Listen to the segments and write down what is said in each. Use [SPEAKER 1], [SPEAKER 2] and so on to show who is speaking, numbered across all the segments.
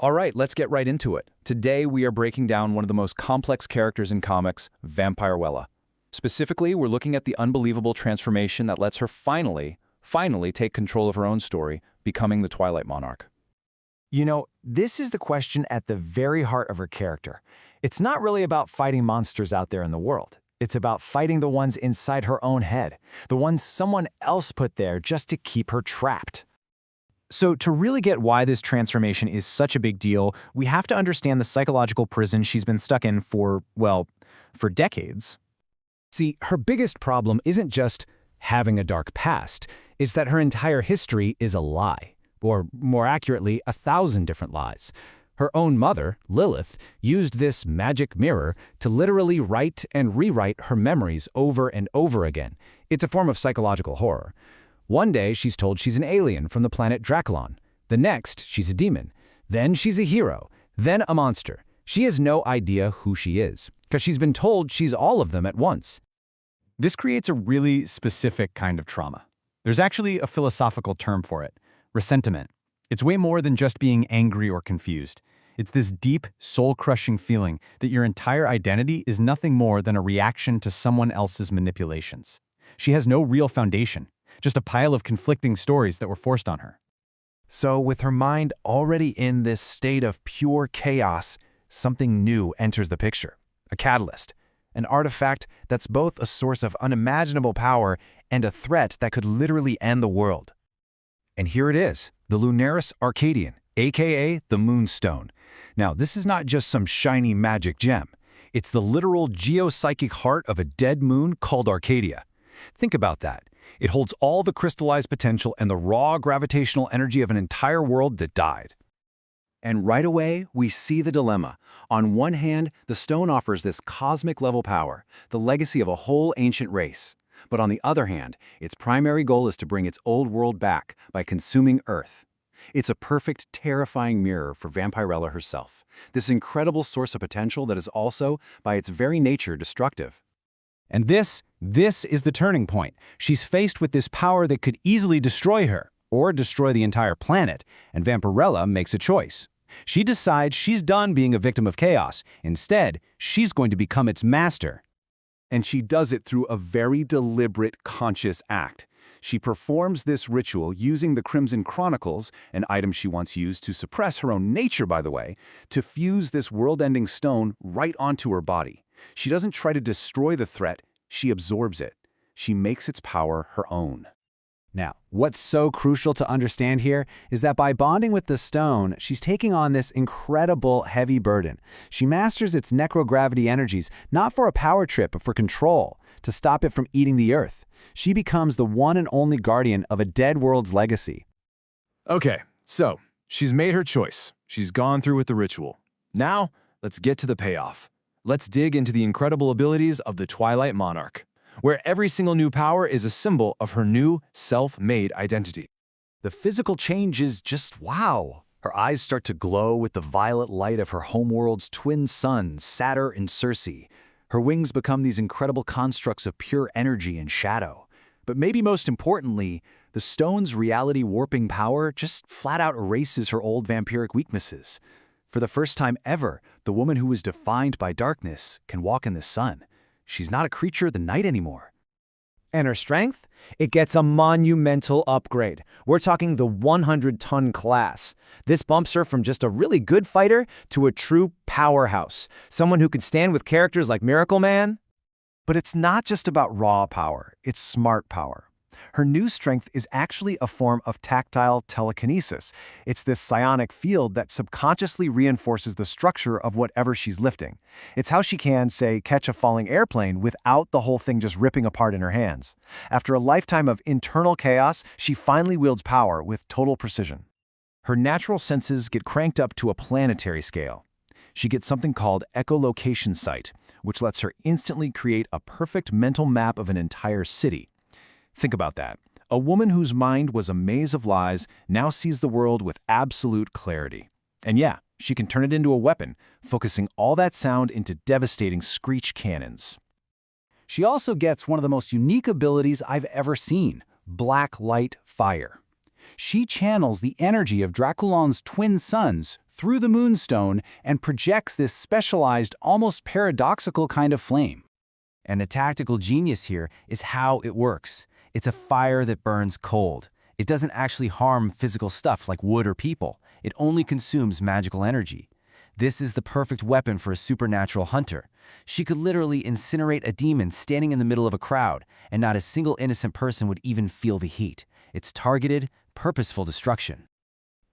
[SPEAKER 1] All right, let's get right into it. Today we are breaking down one of the most complex characters in comics, Vampirella. Specifically, we're looking at the unbelievable transformation that lets her finally take control of her own story, becoming the Twilight Monarch.
[SPEAKER 2] You know, this is the question at the very heart of her character. It's not really about fighting monsters out there in the world. It's about fighting the ones inside her own head, the ones someone else put there just to keep her trapped. So to really get why this transformation is such a big deal, we have to understand the psychological prison she's been stuck in for decades. See, her biggest problem isn't just having a dark past, it's that her entire history is a lie. Or more accurately, 1,000 different lies. Her own mother, Lilith, used this magic mirror to literally write and rewrite her memories over and over again. It's a form of psychological horror. One day, she's told she's an alien from the planet Draculon. The next, she's a demon. Then she's a hero. Then a monster. She has no idea who she is, because she's been told she's all of them at once. This creates a really specific kind of trauma. There's actually a philosophical term for it: resentment. It's way more than just being angry or confused. It's this deep, soul-crushing feeling that your entire identity is nothing more than a reaction to someone else's manipulations. She has no real foundation, just a pile of conflicting stories that were forced on her.
[SPEAKER 3] So with her mind already in this state of pure chaos, something new enters the picture. A catalyst. An artifact that's both a source of unimaginable power and a threat that could literally end the world. And here it is, the Lunerys Arcadian, aka the Moonstone. Now, this is not just some shiny magic gem. It's the literal geopsychic heart of a dead moon called Arcadia. Think about that. It holds all the crystallized potential and the raw gravitational energy of an entire world that died. And right away, we see the dilemma. On one hand, the stone offers this cosmic-level power, the legacy of a whole ancient race. But on the other hand, its primary goal is to bring its old world back by consuming Earth. It's a perfect, terrifying mirror for Vampirella herself, this incredible source of potential that is also, by its very nature, destructive.
[SPEAKER 2] And this is the turning point. She's faced with this power that could easily destroy her, or destroy the entire planet, and Vampirella makes a choice. She decides she's done being a victim of chaos. Instead, she's going to become its master.
[SPEAKER 1] And she does it through a very deliberate, conscious act. She performs this ritual using the Crimson Chronicles, an item she once used to suppress her own nature, by the way, to fuse this world-ending stone right onto her body. She doesn't try to destroy the threat, she absorbs it. She makes its power her own.
[SPEAKER 2] Now, what's so crucial to understand here is that by bonding with the stone, she's taking on this incredible heavy burden. She masters its necrogravity energies, not for a power trip, but for control, to stop it from eating the earth. She becomes the one and only guardian of a dead world's legacy.
[SPEAKER 3] Okay, so she's made her choice. She's gone through with the ritual. Now, let's get to the payoff. Let's dig into the incredible abilities of the Twilight Monarch, where every single new power is a symbol of her new, self-made identity.
[SPEAKER 1] The physical change is just wow. Her eyes start to glow with the violet light of her homeworld's twin suns, Saturn and Circe. Her wings become these incredible constructs of pure energy and shadow. But maybe most importantly, the stone's reality-warping power just flat-out erases her old vampiric weaknesses. For the first time ever, the woman who was defined by darkness can walk in the sun. She's not a creature of the night anymore.
[SPEAKER 2] And her strength? It gets a monumental upgrade. We're talking the 100-ton class. This bumps her from just a really good fighter to a true powerhouse, someone who could stand with characters like Miracle Man.
[SPEAKER 4] But it's not just about raw power, it's smart power. Her new strength is actually a form of tactile telekinesis. It's this psionic field that subconsciously reinforces the structure of whatever she's lifting. It's how she can, say, catch a falling airplane without the whole thing just ripping apart in her hands. After a lifetime of internal chaos, she finally wields power with total precision.
[SPEAKER 1] Her natural senses get cranked up to a planetary scale. She gets something called echolocation sight, which lets her instantly create a perfect mental map of an entire city. Think about that. A woman whose mind was a maze of lies now sees the world with absolute clarity. And yeah, she can turn it into a weapon, focusing all that sound into devastating screech cannons.
[SPEAKER 2] She also gets one of the most unique abilities I've ever seen: black light fire.
[SPEAKER 1] She channels the energy of Draculon's twin suns through the Moonstone and projects this specialized, almost paradoxical kind of flame.
[SPEAKER 3] And the tactical genius here is how it works. It's a fire that burns cold. It doesn't actually harm physical stuff like wood or people. It only consumes magical energy. This is the perfect weapon for a supernatural hunter. She could literally incinerate a demon standing in the middle of a crowd, and not a single innocent person would even feel the heat. It's targeted, purposeful destruction.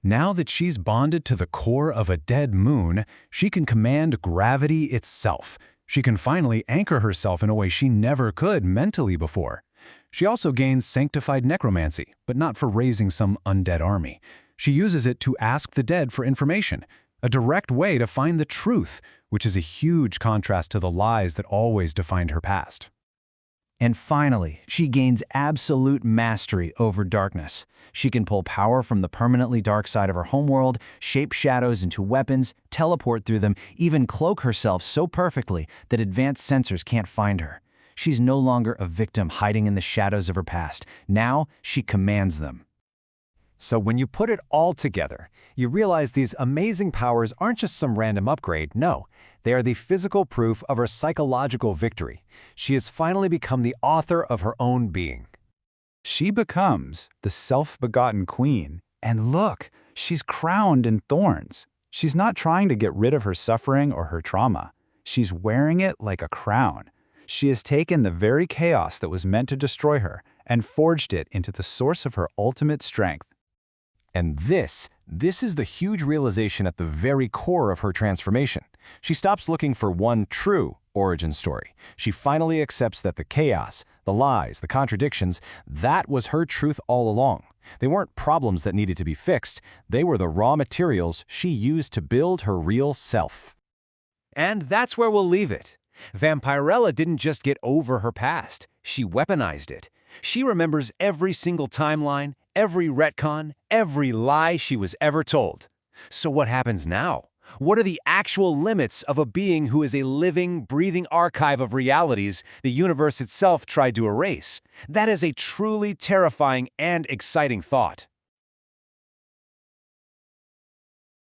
[SPEAKER 1] Now that she's bonded to the core of a dead moon, she can command gravity itself. She can finally anchor herself in a way she never could mentally before. She also gains sanctified necromancy, but not for raising some undead army. She uses it to ask the dead for information, a direct way to find the truth, which is a huge contrast to the lies that always defined her past.
[SPEAKER 2] And finally, she gains absolute mastery over darkness. She can pull power from the permanently dark side of her homeworld, shape shadows into weapons, teleport through them, even cloak herself so perfectly that advanced sensors can't find her. She's no longer a victim hiding in the shadows of her past. Now, she commands them. So when you put it all together, you realize these amazing powers aren't just some random upgrade, no. They are the physical proof of her psychological victory. She has finally become the author of her own being.
[SPEAKER 1] She becomes the self-begotten queen. And look, she's crowned in thorns. She's not trying to get rid of her suffering or her trauma. She's wearing it like a crown. She has taken the very chaos that was meant to destroy her and forged it into the source of her ultimate strength.
[SPEAKER 2] And this is the huge realization at the very core of her transformation. She stops looking for one true origin story. She finally accepts that the chaos, the lies, the contradictions, that was her truth all along. They weren't problems that needed to be fixed. They were the raw materials she used to build her real self. And that's where we'll leave it. Vampirella didn't just get over her past. She weaponized it. She remembers every single timeline, every retcon, every lie she was ever told. So what happens now? What are the actual limits of a being who is a living, breathing archive of realities the universe itself tried to erase? That is a truly terrifying and exciting thought.